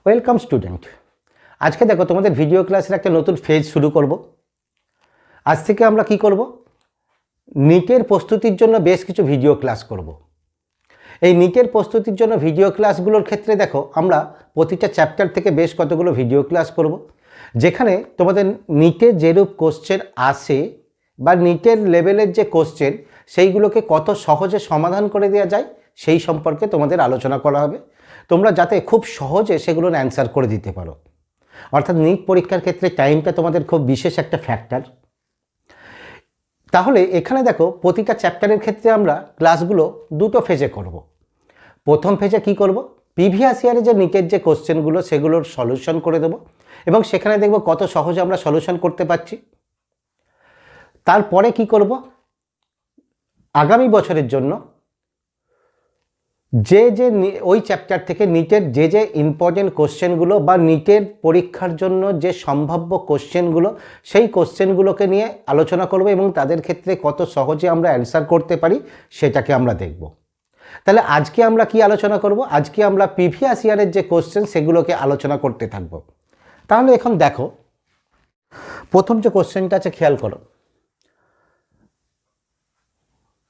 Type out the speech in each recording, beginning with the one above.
Welcome student. আজকে দেখো তোমাদের ভিডিও ক্লাসের একটা নতুন ফেজ শুরু করব। আজ থেকে আমরা কি করব, নিটের প্রস্তুতির জন্য বেশ কিছু ভিডিও ক্লাস করব। এই নিটের প্রস্তুতির জন্য ভিডিও ক্লাসগুলোর ক্ষেত্রে দেখো আমরা প্রতিটা চ্যাপ্টার থেকে বেশ কতগুলো ভিডিও ক্লাস করব, যেখানে তোমাদের নিটের যেরূপ কোশ্চেন আসে বা নিটের লেভেলের যে কোশ্চেন সেইগুলোকে কত সহজে সমাধান করে দেওয়া যায় সেই সম্পর্কে তোমাদের আলোচনা করা হবে, তোমরা যাতে খুব সহজে সেগুলোর অ্যান্সার করে দিতে পারো। অর্থাৎ নিট পরীক্ষার ক্ষেত্রে টাইমটা তোমাদের খুব বিশেষ একটা ফ্যাক্টর। তাহলে এখানে দেখো প্রতিটা চ্যাপ্টারের ক্ষেত্রে আমরা ক্লাসগুলো দুটো ফেজে করব। প্রথম ফেজে কি করব, প্রিভিয়াস ইয়ারে যে নিটের যে কোশ্চেনগুলো সেগুলোর সলিউশন করে দেব এবং সেখানে দেখব কত সহজে আমরা সলিউশন করতে পারছি। তারপরে কি করব, আগামী বছরের জন্য যে যে ওই চ্যাপ্টার থেকে নিটের যে যে ইম্পর্টেন্ট কোশ্চেনগুলো বা নিটের পরীক্ষার জন্য যে সম্ভাব্য কোশ্চেনগুলো সেই কোশ্চেনগুলোকে নিয়ে আলোচনা করব এবং তাদের ক্ষেত্রে কত সহজে আমরা অ্যান্সার করতে পারি সেটাকে আমরা দেখব। তাহলে আজকে আমরা কি আলোচনা করব, আজকে আমরা প্রিভিয়াস ইয়ারের যে কোশ্চেন সেগুলোকে আলোচনা করতে থাকব। তাহলে এখন দেখো প্রথম যে কোশ্চেনটা আছে খেয়াল করো,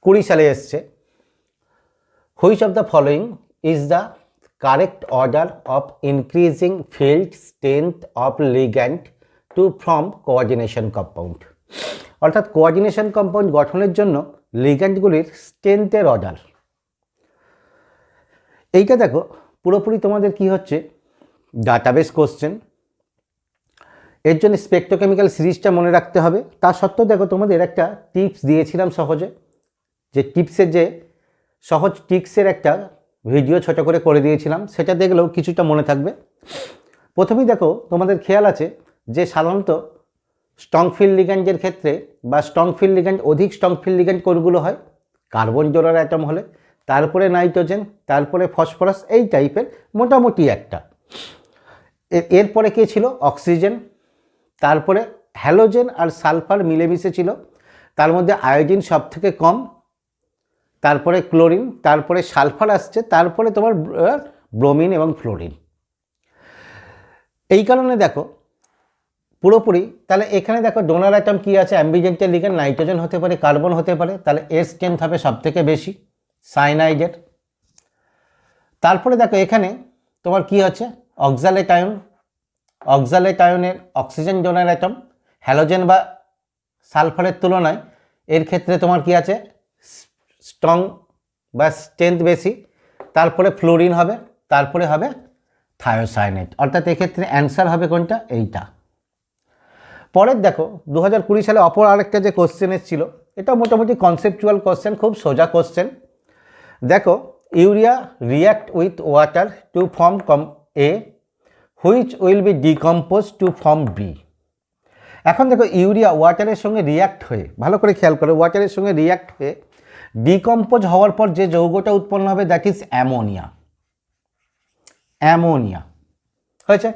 20 সালে এসছে, Which of the following is the correct order of increasing field strength of ligand to form coordination compound? অর্থাৎ কোঅর্ডিনেশন কম্পাউন্ড গঠনের জন্য লিগ্যান্ডগুলির স্ট্রেংথের অর্ডার। এইটা দেখো পুরোপুরি তোমাদের কি হচ্ছে ডাটাবেস কোশ্চেন, এর জন্য স্পেকট্রোকেমিক্যাল সিরিজটা মনে রাখতে হবে। তা সত্ত্বেও দেখো তোমাদের একটা টিপস দিয়েছিলাম সহজে, যে টিপসের যে সহজ টিক্সের একটা ভিডিও ছোট করে দিয়েছিলাম, সেটা দেখলেও কিছুটা মনে থাকবে। প্রথমেই দেখো তোমাদের খেয়াল আছে যে সাধারণত স্ট্রং ফিল্ড লিগ্যান্ডের ক্ষেত্রে বা স্ট্রং ফিল্ড লিগ্যান্ড অধিক স্ট্রং ফিল্ড লিগ্যান্ড কোনগুলো হয়, কার্বন জোড়ার অ্যাটম হলে, তারপরে নাইট্রোজেন, তারপরে ফসফরাস, এই টাইপের মোটামুটি একটা। এরপরে কে ছিল, অক্সিজেন, তারপরে হ্যালোজেন আর সালফার মিলেমিশে ছিল, তার মধ্যে আয়োডিন সব থেকে কম, তারপরে ক্লোরিন, তারপরে সালফার আসছে, তারপরে তোমার ব্রোমিন এবং ফ্লোরিন। এই কারণে দেখো পুরোপুরি, তাহলে এখানে দেখো ডোনার অ্যাটম কি আছে, অ্যাম্বিজেন্টের লিগ্যান্ড নাইট্রোজেন হতে পারে, কার্বন হতে পারে, তাহলে এর স্ট্রেংথ হবে সব থেকে বেশি সায়ানাইডের। তারপরে দেখো এখানে তোমার কি হচ্ছে, অক্সালেট আয়ন, অক্সালেট আয়নের অক্সিজেন ডোনার অ্যাটম, হ্যালোজেন বা সালফারের তুলনায় এর ক্ষেত্রে তোমার কি আছে, স্ট্রং বা স্ট্রেংথ বেশি। তারপরে ফ্লোরিন হবে, তারপরে হবে থায়োসায়ানেট। অর্থাৎ এক্ষেত্রে অ্যান্সার হবে কোনটা, এইটা। পরের দেখো 2020 সালে অপর আরেকটা যে কোশ্চেন এসেছিল, এটা মোটামুটি কনসেপচুয়াল কোশ্চেন, খুব সোজা কোশ্চেন। দেখো urea react with water to form A which will be decompose to form B. এখন দেখো ইউরিয়া ওয়াটারের সঙ্গে রিয়াক্ট হয়ে, ভালো করে খেয়াল করো, ওয়াটারের সঙ্গে রিয়াক্ট হয়ে ডিকম্পোজ হওয়ার পর যে যৌগটা উৎপন্ন হবে দ্যাট ইজ অ্যামোনিয়া। অ্যামোনিয়া হয়েছে,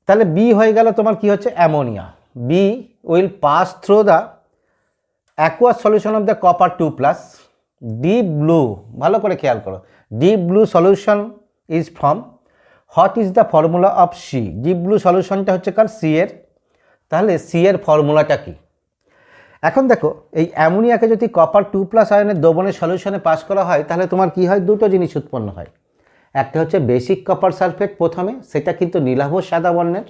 তাহলে বি হয়ে গেল তোমার কি হচ্ছে, ammonia. Be will pass through the aqueous solution of the copper 2+, deep blue, ভালো করে খেয়াল করো, deep blue solution is from, what is the formula of C. Deep blue সলিউশনটা হচ্ছে কার, সি এর। তাহলে সি এর ফর্মুলাটা কি, এখন দেখো এই অ্যামোনিয়াকে যদি কপার 2+ আয়নের দ্রবণের সলিউশনে পাস করা হয় তাহলে তোমার কি হয়, দুটো জিনিস উৎপন্ন হয়। একটা হচ্ছে বেসিক কপার সালফেট প্রথমে, সেটা কিন্তু নীলাভ সাদা বর্ণের,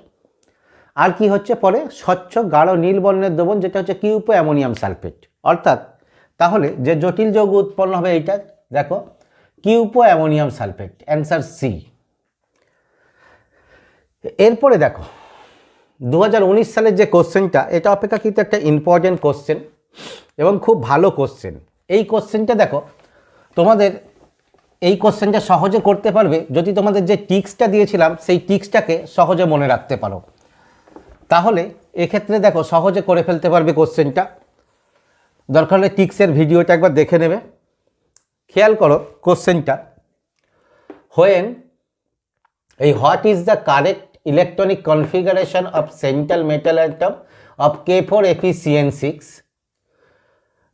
আর কি হচ্ছে পরে স্বচ্ছ গাঢ় নীল বর্ণের দ্রবণ, যেটা হচ্ছে কিউপো অ্যামোনিয়াম সালফেট। অর্থাৎ তাহলে যে জটিল যৌগ উৎপন্ন হবে এইটা দেখো কিউপো অ্যামোনিয়াম সালফেট, অ্যান্সার সি। এরপরে দেখো 2019 সালের যে কোশ্চেনটা, এটা অপেক্ষাকৃত একটা ইম্পর্টেন্ট কোশ্চেন এবং খুব ভালো কোশ্চেন। এই কোশ্চেনটা দেখো তোমাদের এই কোশ্চেনটা সহজে করতে পারবে যদি তোমাদের যে টিক্সটা দিয়েছিলাম সেই টিক্সটাকে সহজে মনে রাখতে পারো, তাহলে এক্ষেত্রে দেখো সহজে করে ফেলতে পারবে কোশ্চেনটা। দরকার হলে টিক্সের ভিডিওটা একবার দেখে নেবে। খেয়াল করো কোশ্চেনটা, হোয়েন এই what is the correct electronic configuration of central metal atom of K4Fe(CN6)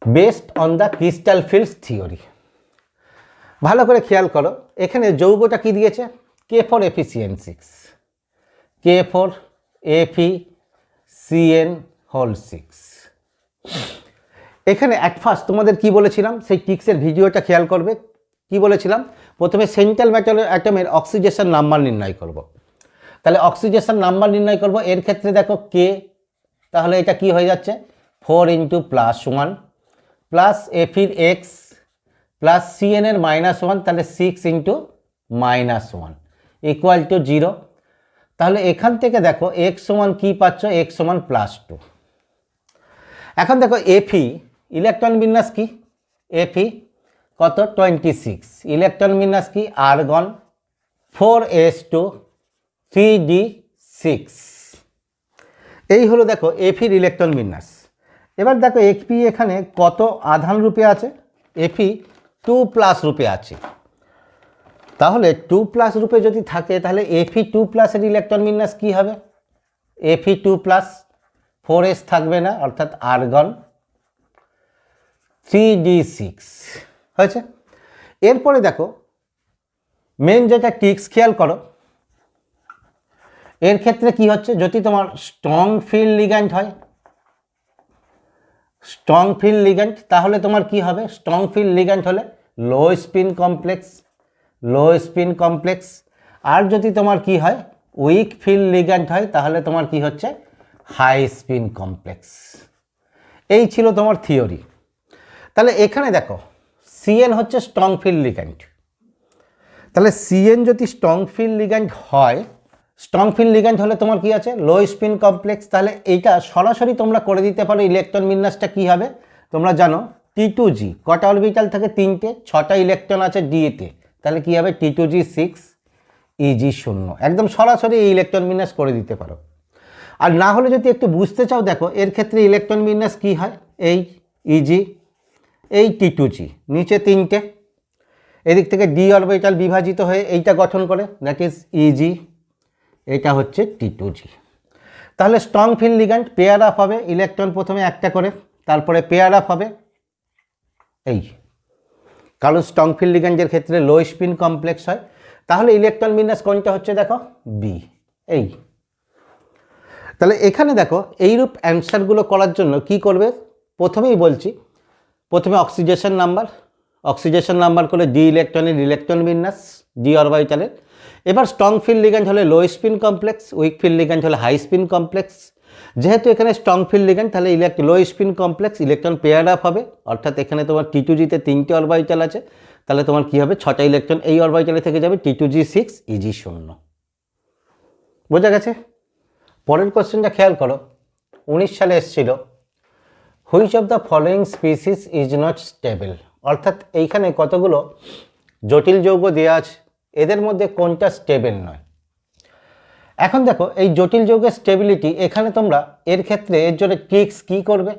based on the crystal fields theory। ভালো করে খেয়াল করো, এখানে যৌগটা কি দিয়েছে, K4Fe6, K4Fe6। এখানে অ্যাট ফার্স্ট তোমাদের কি বলেছিলাম, সেই টিক্সের ভিডিওটা খেয়াল করবে। কি বলেছিলাম, প্রথমে সেন্ট্রাল অ্যাটমের অক্সিডেশন নাম্বার নির্ণয় করব। তাহলে অক্সিডেশন নাম্বার নির্ণয় করব, এর ক্ষেত্রে দেখো কে, তাহলে এটা কি হয়ে যাচ্ছে 4 × +1 প্লাস এফির এক্স প্লাস সিএন এর -1, তাহলে 6 × -1 ইকুয়াল টু 0। তাহলে এখান থেকে দেখো x সমান কি পাচ্ছ, x সমান +2। এখন দেখো এফি ইলেকট্রন বিন্যাস কি, এফি কত 26, ইলেকট্রন বিন্যাস কি আর্গন 4s2 3d6। এই হলো দেখো এফির ইলেকট্রন বিন্যাস। এবার দেখো এফি এখানে কত আধান রূপে আছে, এফি 2+ রূপে আছে। তাহলে 2+ রূপে যদি থাকে তাহলে Fe2+ এর ইলেকট্রন বিন্যাস কি হবে, Fe2+, 4s থাকবে না অর্থাৎ আর্গন 3d6 হয়েছে। এরপরে দেখো মেন যেটা টিক্স খেয়াল করো, এর ক্ষেত্রে কি হচ্ছে, যদি তোমার স্ট্রং ফিল্ড লিগ্যান্ড হয়, স্ট্রং ফিল্ড লিগ্যান্ড, তাহলে তোমার কি হবে, স্ট্রং ফিল্ড লিগ্যান্ড হলে low spin complex, low spin complex. আর যদি তোমার কি হয় উইক ফিল্ড লিগ্যান্ড হয়, তাহলে তোমার কি হচ্ছে হাই স্পিন কমপ্লেক্স। এই ছিল তোমার থিওরি। তাহলে এখানে দেখো সিএন হচ্ছে স্ট্রং ফিল্ড লিগ্যান্ড, তাহলে সিএন যদি স্ট্রং ফিল্ড লিগ্যান্ড হয়, স্ট্রং ফিল্ড লিগ্যান্ড হলে তোমার কি আছে লো স্পিন কমপ্লেক্স। তাহলে এইটা সরাসরি তোমরা করে দিতে পারো, ইলেকট্রন বিন্যাসটা কি হবে তোমরা জানো, T2G কটা অরবিটাল থাকে 3টে, 6টা ইলেকট্রন আছে ডিএতে, তাহলে কি হবে T2G6 EG0। একদম সরাসরি এই ইলেকট্রন বিন্যাস করে দিতে পারো। আর না হলে যদি একটু বুঝতে চাও, দেখো এর ক্ষেত্রে ইলেকট্রন বিন্যাস কি হয়, এই EG, এই T2G, নিচে 3টে, এদিক থেকে ডি অরবিটাল বিভাজিত হয়ে এইটা গঠন করে, দ্যাট ইজ EG, এটা হচ্ছে T2G। তাহলে strong field ligand pair up হবে, ইলেকট্রন প্রথমে একটা করে, তারপরে পেয়ার আপ হবে এই, কারণ স্ট্রং ফিল্ড লিগ্যান্ডের ক্ষেত্রে লো স্পিন কমপ্লেক্স হয়। তাহলে ইলেকট্রন বিন্যাস কোনটা হচ্ছে দেখো বি, এই। তাহলে এখানে দেখো এইরূপ অ্যান্সারগুলো করার জন্য কি করবে, প্রথমেই বলছি, প্রথমে অক্সিডেশন নাম্বার করে ডি ইলেকট্রনের ইলেকট্রন বিন্যাস ডি অরবিটালের। এবার স্ট্রং ফিল্ড লিগ্যান্ড হলে low spin complex, week field ligand হলে হাই স্পিন কমপ্লেক্স। যেহেতু এখানে স্ট্রং ফিল্ড লিগ্যান্ড, তাহলে লো spin complex, electron pair up হবে, অর্থাৎ এখানে তোমার T2G-তে 3টে অরবিটাল আছে, তাহলে তোমার কি হবে 6টা ইলেকট্রন এই অরবিটালে থেকে যাবে, T2G6 EG0। বোঝা গেছে? পরের কোশ্চেনটা খেয়াল করো, 19 সালে এসেছিল, which of the following species is not stable. অর্থাৎ এইখানে কতগুলো জটিল যৌগ দেওয়া আছে, এদের মধ্যে কোনটা স্টেবল নয়। এখন দেখো এই জটিল যৌগের স্টেবিলিটি, এখানে তোমরা এর ক্ষেত্রে এর জন্য ট্রিক্স কি করবে,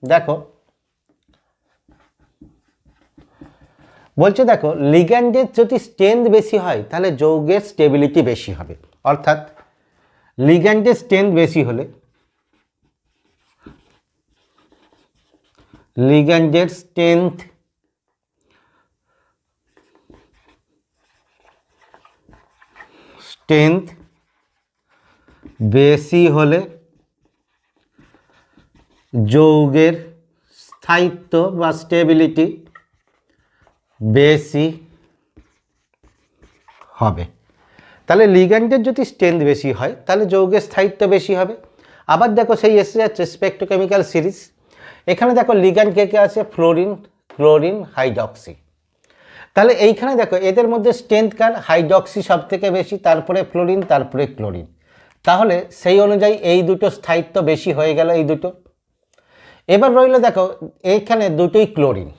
দেখো বলছে, দেখো লিগ্যান্ডের যদি স্ট্রেংথ বেশি হয় তাহলে যৌগের স্টেবিলিটি বেশি হবে। অর্থাৎ লিগ্যান্ডের স্ট্রেংথ বেশি হলে, লিগ্যান্ডের স্ট্রেংথ বেশি হলে যৌগের স্থায়িত্ব বা স্টেবিলিটি বেশি হবে। তাহলে লিগ্যান্ডের যদি স্ট্রেংথ বেশি হয় তাহলে যৌগের স্থায়িত্ব বেশি হবে। আবার দেখো সেই এসে যাচ্ছে স্পেকট্রোকেমিক্যাল সিরিজ, এখানে দেখো লিগ্যান্ড কে কে আছে, ফ্লোরিন, ক্লোরিন, হাইড্রক্সি। তাহলে এইখানে দেখো এদের মধ্যে স্ট্রেংথ কার, হাইড্রক্সি সব থেকে বেশি, তারপরে ফ্লোরিন, তারপরে ক্লোরিন। তাহলে সেই অনুযায়ী এই দুটো স্থায়িত্ব বেশি হয়ে গেল, এই দুটো। এবার রইল দেখো এইখানে দুটোই ক্লোরিন,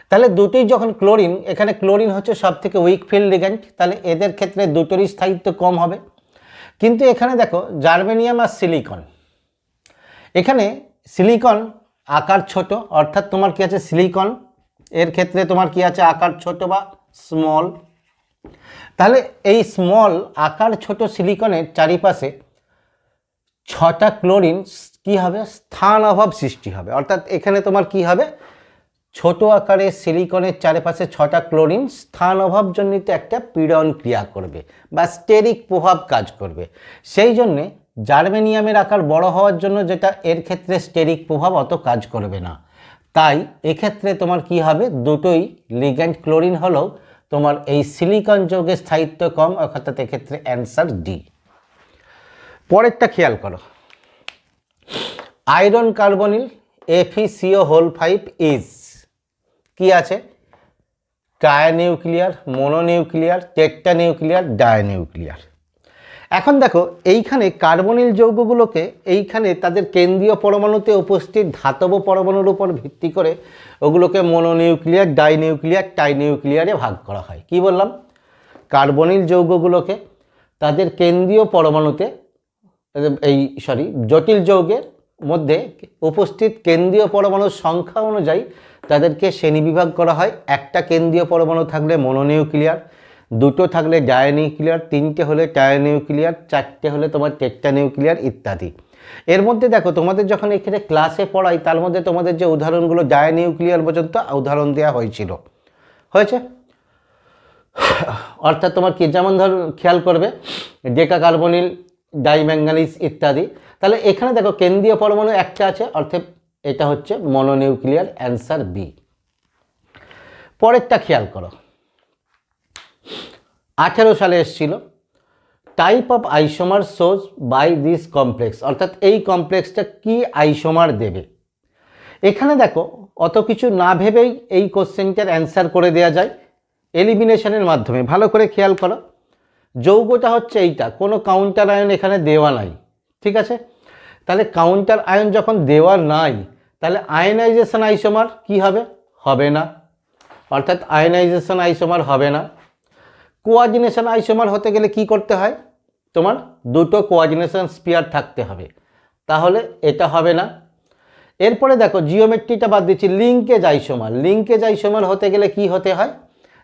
তাহলে দুটোই যখন ক্লোরিন, এখানে ক্লোরিন হচ্ছে সব থেকে উইক ফিল্ড লিগ্যান্ড, তাহলে এদের ক্ষেত্রে দুটোরই স্থায়িত্ব কম হবে। কিন্তু এখানে দেখো জার্মেনিয়াম আর সিলিকন, এখানে সিলিকন আকার ছোট, অর্থাৎ তোমার কি আছে সিলিকন এর ক্ষেত্রে তোমার কি আছে আকার ছোট বা স্মল। তাহলে এই স্মল আকার ছোট সিলিকনের চারিপাশে 6টা ক্লোরিন কি হবে, স্থান অভাব সৃষ্টি হবে। অর্থাৎ এখানে তোমার কি হবে ছোট আকারে সিলিকনের চারপাশে 6টা ক্লোরিন স্থান অভাবজনিত একটা পীড়ন ক্রিয়া করবে বা স্টেরিক প্রভাব কাজ করবে। সেই জন্যে জার্মেনিয়ামের আকার বড় হওয়ার জন্য যেটা এর ক্ষেত্রে স্টেরিক প্রভাব অত কাজ করবে না। তাই এক্ষেত্রে তোমার কি হবে, দুটোই লিগ্যান্ড ক্লোরিন হলেও তোমার এই সিলিকন যৌগের স্থায়িত্ব কম, অর্থাৎ এক্ষেত্রে অ্যান্সার ডি। পরেরটা খেয়াল করো, আয়রন কার্বনিল FeCO5 ইজ কি আছে, ট্রাইনিউক্লিয়ার, মোনোনিউক্লিয়ার, টেট্রানিউক্লিয়ার, ডায়নিউক্লিয়ার। এখন দেখো এইখানে কার্বনিল যৌগগুলোকে এইখানে তাদের কেন্দ্রীয় পরমাণুতে উপস্থিত ধাতব পরমাণুর উপর ভিত্তি করে ওগুলোকে মোনোনিউক্লিয়ার, ডাইনিউক্লিয়ার, ট্রাইনিউক্লিয়ারে ভাগ করা হয়। কি বললাম, কার্বনিল যৌগগুলোকে তাদের কেন্দ্রীয় পরমাণুতে জটিল যৌগের মধ্যে উপস্থিত কেন্দ্রীয় পরমাণুর সংখ্যা অনুযায়ী তাদেরকে শ্রেণীবিভাগ করা হয়। একটা কেন্দ্রীয় পরমাণু থাকলে মোনোনিউক্লিয়ার, দুটো থাকলে ডায়নিউক্লিয়ার, তিনটে হলে ট্রাইনিউক্লিয়ার, চারটে হলে তোমার টেট্রানিউক্লিয়ার ইত্যাদি। এর মধ্যে দেখো তোমাদের যখন এখানে ক্লাসে পড়াই তার মধ্যে তোমাদের যে উদাহরণগুলো ডায়নিউক্লিয়ার পর্যন্ত উদাহরণ দেওয়া হয়েছিল, হয়েছে। অর্থাৎ তোমার কি, যেমন ধর খেয়াল করবে ডেকা কার্বনিল, ডাইম্যাঙ্গানিজ ইত্যাদি। তাহলে এখানে দেখো কেন্দ্রীয় পরমাণু একটা আছে, অর্থাৎ এটা হচ্ছে মনোনিউক্লিয়ার, অ্যান্সার বি। পরেরটা খেয়াল করো, 18 সালে এসেছিল, type of isomer shows by this complex, অর্থাৎ এই কমপ্লেক্সটা কি আইসোমার দেবে। এখানে দেখো অত কিছু না ভেবেই এই কোশ্চেনটার অ্যান্সার করে দেওয়া যায় এলিমিনেশনের মাধ্যমে। ভালো করে খেয়াল করো, যৌগটা হচ্ছে এইটা, কোনো কাউন্টার আয়ন এখানে দেওয়া নাই, ঠিক আছে। তাহলে কাউন্টার আয়ন যখন দেওয়া নাই, তাহলে আয়নাইজেশন আইসোমার কি হবে, হবে না, অর্থাৎ আয়নাইজেশন আইসোমার হবে না। কোঅর্ডিনেশন আইসোমার হতে গেলে কি করতে হয়, তোমার দুটো কোঅর্ডিনেশন স্পিয়ার থাকতে হবে, তাহলে এটা হবে না। এরপরে দেখো জিওমেট্রিটা বাদ দিচ্ছি, লিঙ্কেজ আইসোমার। লিঙ্কেজ আইসোমার হতে গেলে কি হতে হয়,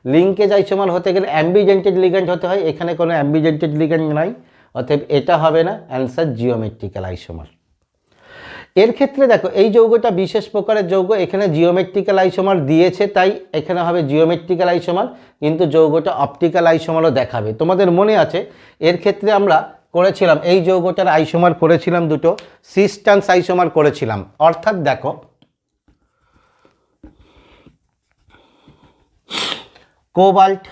লিঙ্কেজ আইসোমার হতে গেলে অ্যাম্বিজেন্টেড লিগ্যান্ড হতে হয়, এখানে কোনো অ্যাম্বিজেন্টেড লিগ্যান্ড নাই, অতএব এটা হবে না, অ্যান্সার জিওমেট্রিক্যাল আইসোমার। এর ক্ষেত্রে দেখো এই যৌগটা বিশেষ প্রকারের যৌগ, এখানে জিওমেট্রিক্যাল আইসোমার দিয়েছে তাই এখানে হবে জিওমেট্রিক্যাল আইসোমার, কিন্তু যৌগটা অপটিক্যাল আইসোমারও দেখাবে। তোমাদের মনে আছে এর ক্ষেত্রে আমরা করেছিলাম, এই যৌগটার আইসোমার করেছিলাম দুটো, সিস ট্রান্স আইসোমার করেছিলাম। অর্থাৎ দেখো কোবাল্ট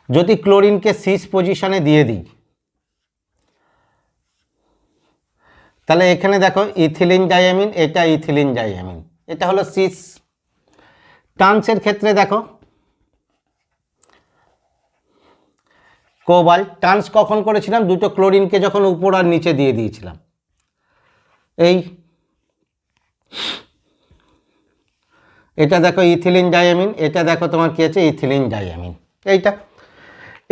যদি ক্লোরিনকে সিস পজিশনে দিয়ে দিই, তাহলে এখানে দেখো ইথিলিন ডাইঅ্যামিন, এটা ইথিলিন ডাইঅ্যামিন, এটা হলো সিস। ট্রান্সের ক্ষেত্রে দেখো কোবাল্ট ট্রান্স কখন করেছিলাম, দুটো ক্লোরিনকে যখন উপর আর নিচে দিয়ে দিয়েছিলাম। এই এটা দেখো ইথিলিন ডাইঅ্যামিন, এটা দেখো তোমার কি আছে, ইথিলিন ডাইঅ্যামিন, এইটা।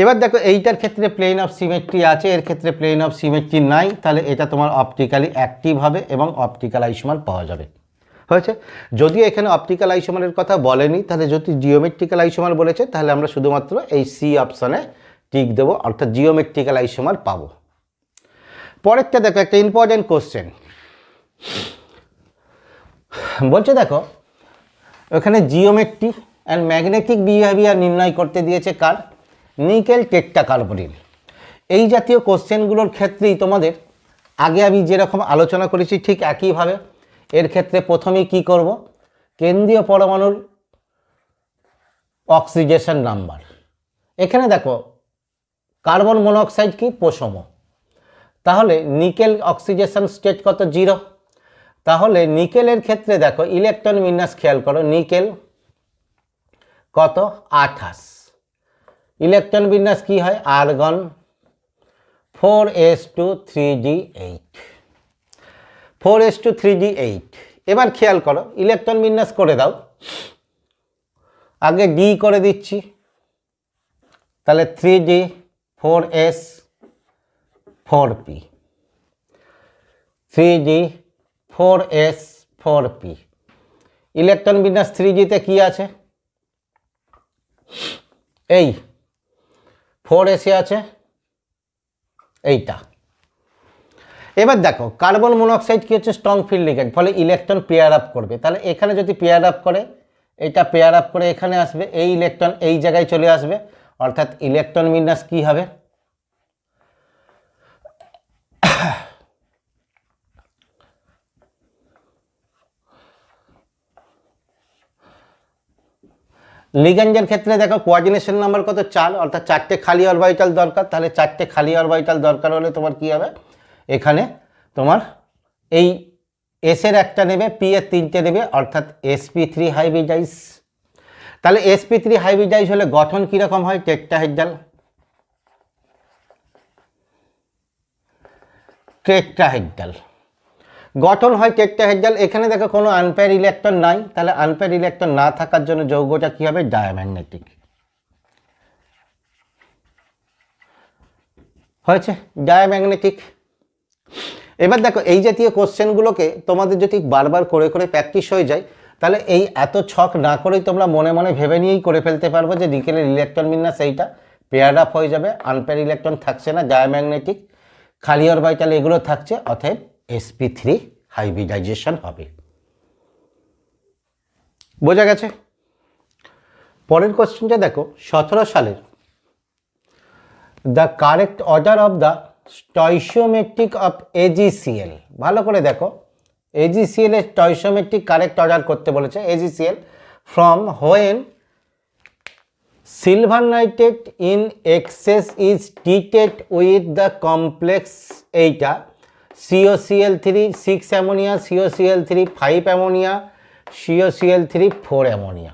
এবার দেখো এইটার ক্ষেত্রে প্লেন অফ সিমেট্রি আছে, এর ক্ষেত্রে প্লেন অফ সিমেট্রি নাই, তাহলে এটা তোমার অপটিক্যালি অ্যাক্টিভ হবে এবং অপটিক্যাল আইসোমার পাওয়া যাবে, হয়েছে। যদিও এখানে অপটিক্যাল আইসোমারের কথা বলেনি, তাহলে যদি জিওমেট্রিক্যাল আইসোমার বলেছে তাহলে আমরা শুধুমাত্র এই সি অপশানে টিক দেবো, অর্থাৎ জিওমেট্রিক্যাল আইসোমার পাবো। পরেরটা দেখো একটা ইম্পর্টেন্ট কোশ্চেন বলছে, দেখো ওখানে জিওমেট্রি অ্যান্ড ম্যাগনেটিক বিহেভিয়ার নির্ণয় করতে দিয়েছে কার, নিকেল টেট্রাকার্বনিল। এই জাতীয় কোশ্চেনগুলোর ক্ষেত্রেই তোমাদের আগে আমি যেরকম আলোচনা করেছি ঠিক একইভাবে এর ক্ষেত্রে প্রথমেই কি করব, কেন্দ্রীয় পরমাণুর অক্সিজেশন নাম্বার। এখানে দেখো কার্বন মনোক্সাইড কি পশম, তাহলে নিকেল অক্সিজেশন স্টেট কত, 0। তাহলে নিকেলের ক্ষেত্রে দেখো ইলেকট্রন বিন্যাস খেয়াল করো, নিকেল কত 28, ইলেকট্রন বিন্যাস কি হয়, argon 4s2 3d8, 4s2 3d8। এবার খেয়াল করো ইলেকট্রন বিন্যাস করে দাও, আগে ডি করে দিচ্ছি, তাহলে 3d 4s 4p, 3d 4s 4p। Electron বিন্যাস 3d-তে কি আছে, এই 4s আছে এইটা। এবার দেখো কার্বন মনোক্সাইড কি হচ্ছে স্ট্রং ফিল্ড লিগ্যান্ড, ফলে ইলেকট্রন পেয়ার আপ করবে। তাহলে এখানে যদি পেয়ার আপ করে, এটা পেয়ার আপ করে এখানে আসবে, এই ইলেকট্রন এই জায়গায় চলে আসবে, অর্থাৎ ইলেকট্রন বিন্যাস কি হবে, লিগ্যান্ডের ক্ষেত্রে দেখো কোঅর্ডিনেশন নাম্বার কত 4, অর্থাৎ 4টে খালি অরবিটাল দরকার। তাহলে 4টে খালি অরবিটাল দরকার হলে তোমার কি হবে, এখানে তোমার এই এস এর একটা নেবে, পি এর 3টে নেবে, অর্থাৎ sp3 হাইব্রিডাইজ। তাহলে sp3 হাইব্রিডাইজ হলে গঠন কীরকম হয়, টেট্রাহেড্রাল। টেট্রাহেড্রাল গঠন হয় টেট্রাহেড্রাল। এখানে দেখো কোনো আনপেয়ার ইলেকট্রন নাই, তাহলে আনপেয়ার ইলেকট্রন না থাকার জন্য যৌগটা কি হবে, ডায়াম্যাগনেটিক হয়েছে, ডায়াম্যাগনেটিক। এবার দেখো এই জাতীয় কোশ্চেনগুলোকে তোমাদের যদি বারবার করে করে প্র্যাকটিস হয়ে যায়, তাহলে এই এত ছক না করেই তোমরা মনে মনে ভেবে নিয়েই করে ফেলতে পারবো যে নিকেলের ইলেকট্রন বিন্যাস এইটা, পেয়ার আপ হয়ে যাবে, আনপেয়ার ইলেকট্রন থাকছে না, ডায়াম্যাগনেটিক, খালি অরবিটাল এগুলো থাকছে, অতএব sp3 হাইব্রিডাইজেশন হবে। বোঝা গেছে? পরের কোশ্চেনটা দেখো 17 সালের the correct order of the stoichiometric of AgCl। ভালো করে দেখো, AgCl এর স্টয়চিওমেট্রিক কারেক্ট অর্ডার করতে বলেছে। AgCl from when silver nitrate in excess is treated with the complex এইটা COCl3 6 ammonia, COCl3 5 ammonia, COCl3 4 ammonia.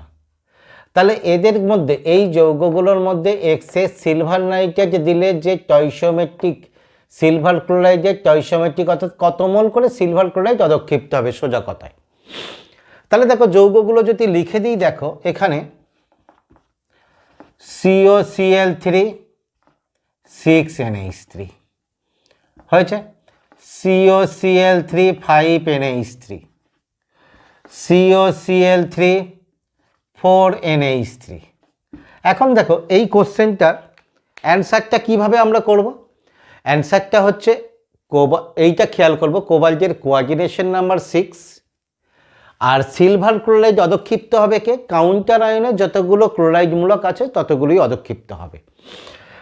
তাহলে এদের মধ্যে এই যৌগগুলোর মধ্যে এক্সেস সিলভার নাইট্রেট দিলে যে স্টয়চিওমেট্রিক সিলভার ক্লোরাইডের স্টয়চিওমেট্রিক অর্থাৎ কত মোল করে সিলভার ক্লোরাইড অধক্ষিপ্ত হবে, সোজা কথায়। তাহলে দেখো যৌগগুলো যদি লিখে দিই, দেখো এখানে COCl3 6NH3 হয়েছে, COCl3 5NH3, COCl3 4NH3। এখন দেখো এই কোশ্চেনটার অ্যান্সারটা কিভাবে আমরা করব। অ্যান্সারটা হচ্ছে এইটা খেয়াল করব, কোবাল্টের কোঅর্ডিনেশন নাম্বার 6, আর সিলভার ক্লোরাইড অধক্ষিপ্ত হবে কে, কাউন্টার আয়নে যতগুলো ক্লোরাইড মূলক আছে ততগুলোই অধক্ষিপ্ত হবে।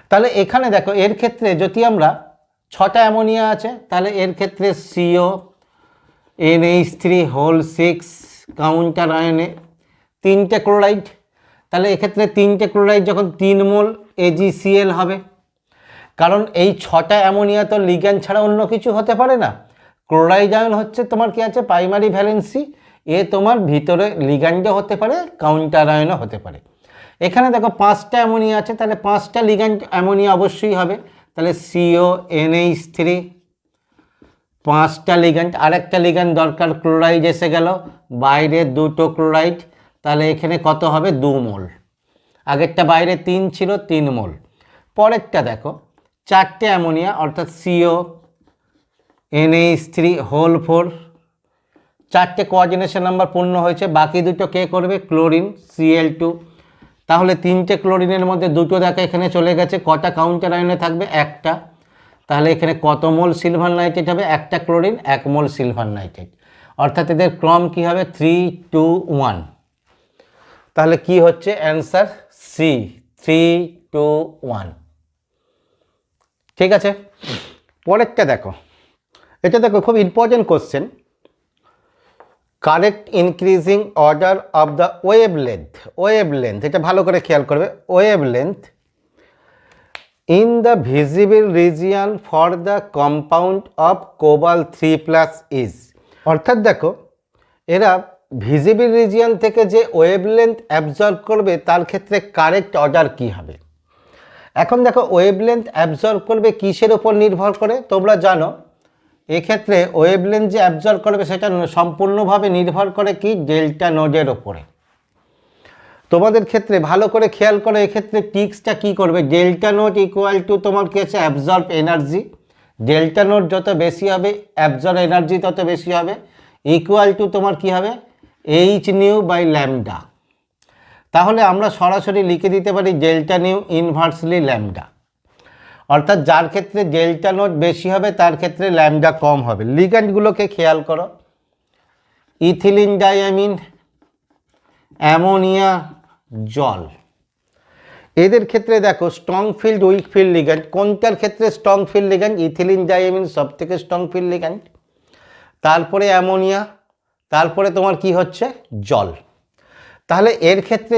তাহলে এখানে দেখো এর ক্ষেত্রে যদি আমরা 6টা অ্যামোনিয়া আছে, তাহলে এর ক্ষেত্রে CONH3 হোল 6 কাউন্টার আয়নে 3টে ক্লোরাইড, তাহলে এক্ষেত্রে 3টে ক্লোরাইড যখন 3 মোল AgCl হবে, কারণ এই 6টা অ্যামোনিয়া তো লিগ্যান্ড ছাড়া অন্য কিছু হতে পারে না। ক্লোরাইড আয়ন হচ্ছে তোমার কি আছে, প্রাইমারি ভ্যালেন্সি, এ তোমার ভিতরে লিগ্যান্ডও হতে পারে, কাউন্টার আয়নও হতে পারে। এখানে দেখো 5টা অ্যামোনিয়া আছে, তাহলে 5টা লিগ্যান্ড অ্যামোনিয়া অবশ্যই হবে, তাহলে CONH3 5টা লিগ্যান্ড, আরেকটা লিগ্যান্ড দরকার, ক্লোরাইড এসে গেল, বাইরে 2টো ক্লোরাইড, তাহলে এখানে কত হবে 2 মোল, আগেরটা বাইরে 3 ছিল 3 মোল। পরেরটা দেখো 4টে অ্যামোনিয়া অর্থাৎ CONH3 হোল 4, 4টে কোঅর্ডিনেশন নাম্বার পূর্ণ হয়েছে, বাকি দুটো কে করবে, ক্লোরিন Cl2। তাহলে 3টে ক্লোরিনের মধ্যে 2টো দেখো এখানে চলে গেছে, কটা কাউন্টার আয়নে থাকবে, একটা, তাহলে এখানে কত মোল সিলভার নাইট্রেট হবে, একটা ক্লোরিন 1 মোল সিলভার নাইট্রেট, অর্থাৎ এদের ক্রম কি হবে 3 2 1। তাহলে কি হচ্ছে অ্যান্সার, সি 3 2 1। ঠিক আছে, পরেরটা দেখো, এটা দেখো খুব important question. Correct increasing order of the wavelength, wavelength এটা ভালো করে খেয়াল করবে, wavelength in the visible region for the compound of cobalt 3+ is. অর্থাৎ দেখো এরা ভিজিবল রিজিয়ন থেকে যে ওয়েভলেন্থ অ্যাবজর্ব করবে তার ক্ষেত্রে কারেক্ট অর্ডার কি হবে। এখন দেখো ওয়েভলেন্থ অ্যাবজর্ব করবে কিসের উপর নির্ভর করে, তোমরা জানো এক্ষেত্রে ওয়েভলেন্থ যে অ্যাবজর্ব করবে সেটা সম্পূর্ণভাবে নির্ভর করে কি, ডেল্টা নোডের ওপরে। তোমাদের ক্ষেত্রে ভালো করে খেয়াল করো, এক্ষেত্রে টিক্সটা কি করবে, ডেল্টা নোড ইকুয়াল টু তোমার কি আছে, অ্যাবজর্ব এনার্জি, ডেল্টা নোড যত বেশি হবে অ্যাবজর্ব এনার্জি তত বেশি হবে, ইকুয়াল টু তোমার কি হবে, h/λ। তাহলে আমরা সরাসরি লিখে দিতে পারি ডেল্টা নিউ ইনভার্সলি ল্যামডা, অর্থাৎ যার ক্ষেত্রে ডেল্টা নোট বেশি হবে তার ক্ষেত্রে ল্যামডা কম হবে। লিগ্যান্ডগুলোকে খেয়াল করো, ইথিলিন ডাইঅ্যামিন, অ্যামোনিয়া, জল, এদের ক্ষেত্রে দেখো strong field week field ligand. কোনটার ক্ষেত্রে strong field ligand? Ethylene diamine সব থেকে স্ট্রং ফিল্ড লিগ্যান্ড, তারপরে অ্যামোনিয়া, তারপরে তোমার কি হচ্ছে জল। তাহলে এর ক্ষেত্রে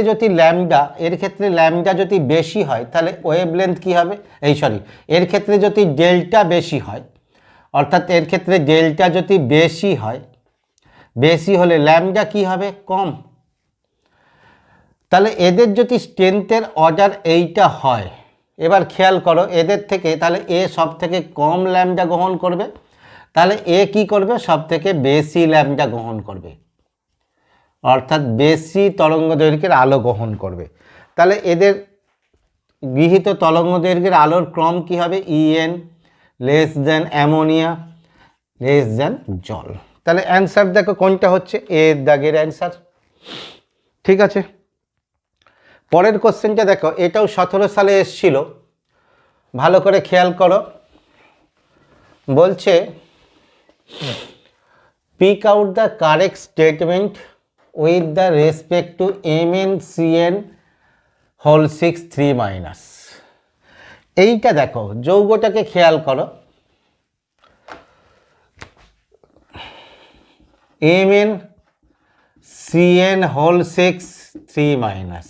ল্যামডা যদি বেশি হয় তাহলে ওয়েভলেন্থ কী হবে, এর ক্ষেত্রে যদি ডেল্টা বেশি হয়, অর্থাৎ এর ক্ষেত্রে ডেল্টা যদি বেশি হলে ল্যামডা কি হবে, কম। তাহলে এদের যদি স্ট্রেংথের অর্ডার এইটা হয়, এবার খেয়াল করো এদের থেকে, তাহলে এ সব থেকে কম ল্যামডা গ্রহণ করবে, তাহলে এ কি করবে, সব থেকে বেশি ল্যামডা গ্রহণ করবে, অর্থাৎ বেশি তরঙ্গ দৈর্ঘ্যের আলো গ্রহণ করবে। তাহলে এদের গৃহীত তরঙ্গ দৈর্ঘ্যের আলোর ক্রম কি হবে, EN less than ammonia less than জল। তাহলে অ্যান্সার দেখো কোনটা হচ্ছে এ দাগের অ্যান্সার। ঠিক আছে, পরের কোশ্চেনটা দেখো, এটাও 17 সালে এসছিল, ভালো করে খেয়াল করো। বলছে pick out the correct statement with the respect to MnCN whole 6 3-। এইটা দেখো যৌগটাকে খেয়াল করো, MnCN হোল 6 3-।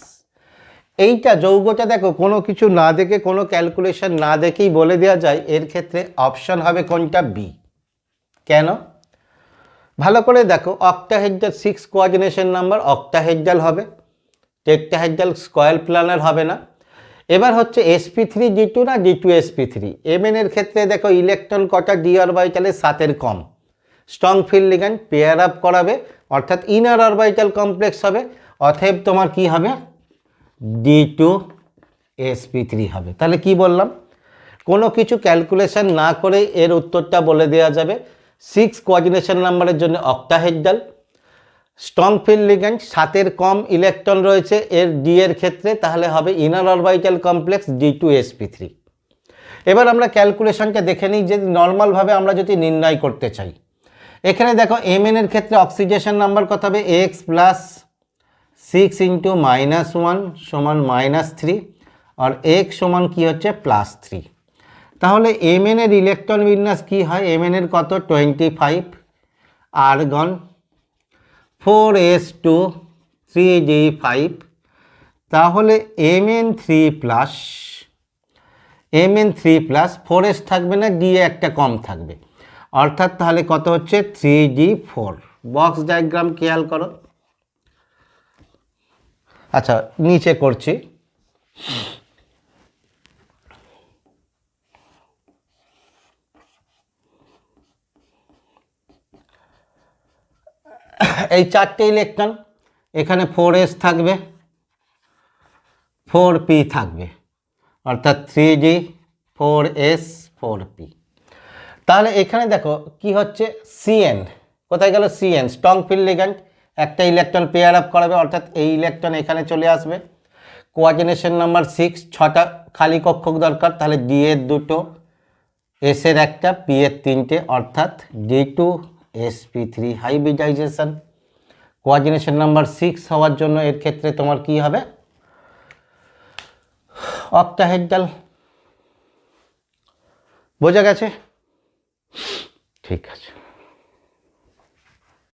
এইটা যৌগটা দেখো কোনো কিছু না দেখে, কোনো ক্যালকুলেশন না দেখেই বলে দেওয়া যায় এর ক্ষেত্রে অপশন হবে কোনটা, বি। কেন? ভালো করে দেখো, অক্টাহেড্রাল 6 কোঅর্ডিনেশন নাম্বার, অক্টাহেড্রাল হবে, টেট্রাহেড্রাল স্কয়ার প্ল্যানার হবে না। এবার হচ্ছে sp3d2 না d2sp3। Mn এর ক্ষেত্রে দেখো ইলেকট্রন কটা ডি অরবিটালে 7-এর কম, strong field ligand pair up করাবে, অর্থাৎ ইনার অরবিটাল কমপ্লেক্স হবে, অতএব তোমার কি হবে, d2sp3 হবে। তাহলে কি বললাম, কোনো কিছু ক্যালকুলেশন না করে এর উত্তরটা বলে দেওয়া যাবে। 6 কোঅর্ডিনেশন নাম্বারের জন্য অক্টাহেড্রাল, স্ট্রং ফিল্ড লিগ্যান্ড, 7-এর কম ইলেকট্রন রয়েছে এর ডি এর ক্ষেত্রে, তাহলে হবে ইনার অরবিটাল কমপ্লেক্স d2sp3। এবার আমরা ক্যালকুলেশনটা দেখে নিই যে নর্মালভাবে আমরা যদি নির্ণয় করতে চাই। এখানে দেখো Mn এর ক্ষেত্রে অক্সিডেশন নাম্বার কত হবে, x প্লাস 6 × -1 সমান -3, আর x সমান কি হচ্ছে +3। তাহলে Mn এর ইলেকট্রন বিন্যাস কি হয়, Mn এর কত 25, আর্গন 4s2 3d5, তাহলে Mn3+ 4s থাকবে না, d একটা কম থাকবে, অর্থাৎ তাহলে কত হচ্ছে 3d4। বক্স ডায়াগ্রাম খেয়াল করো, আচ্ছা নিচে করছি। এই 4টে ইলেকট্রন, এখানে 4s থাকবে, 4p থাকবে, অর্থাৎ 3d 4s 4p। তাহলে এখানে দেখো কি হচ্ছে, Cn কোথায় গেল, Cn স্ট্রং ফিল্ড লিগ্যান্ড, একটা ইলেকট্রন পেয়ার আপ করাবে, অর্থাৎ এই ইলেকট্রন এখানে চলে আসবে। কোঅর্ডিনেশন নাম্বার 6, 6টা খালি কক্ষক দরকার, তাহলে d এর 2টো, s এর একটা, p এর 3টে, অর্থাৎ d2sp3 হাইব্রিডাইজেশন। কোঅর্ডিনেশন নাম্বার 6 হওয়ার জন্য এর ক্ষেত্রে তোমার কি হবে, অক্টাহেড্রাল। বোঝা গেছে? ঠিক আছে।